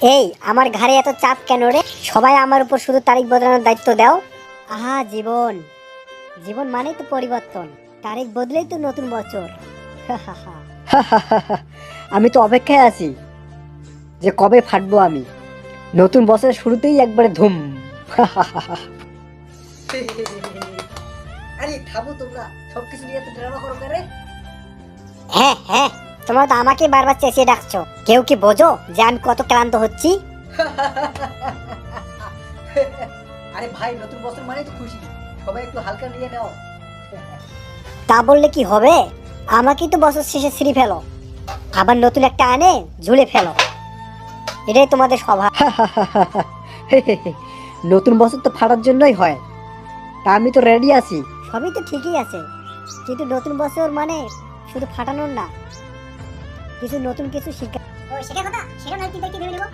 এই আমার ঘাড়ে এত চাপ কেন রে? সবাই আমার উপর শুধু তারিখ বদলানোর দায়িত্ব দাও। আহা জীবন, জীবন মানেই তো পরিবর্তন, তারিখ বদলেই তো নতুন বছর। আমি তো অপেক্ষায় আছি যে কবে ফাটবো আমি। নতুন বছরের শুরুতেই একবারে ধুম। আরে থামো তোমরা, সবকিছু নিয়ে তো ড্রামা করো কেন? হ্যাঁ হ্যাঁ, তোমরা তো আমাকে বারবার চেঁচিয়ে ডাকছো, কেউ কি বোঝো যে আমি কত ক্লান্ত হচ্ছি? আরে ভাই, নতুন বছর মানে তো খুশি, সবাই একটু হালকা নিয়ে নাও। তা বললে কি হবে? আমাকেই তো বছর শেষে ছিঁড়ে ফেলো, আবার নতুন একটা আনে ঝুলে ফেলো, এটাই তোমাদের স্বভাব। নতুন বছর তো ফাটার জন্যই হয়, তা আমি তো রেডি আছি। সবই তো ঠিকই আছে, কিন্তু নতুন বছর মানে শুধু ফাটানোর না, কিছু নতুন কিছু শিক্ষা। ও সেটা কথা, সেটা নয় কি দেখতে ভেবে নেবো।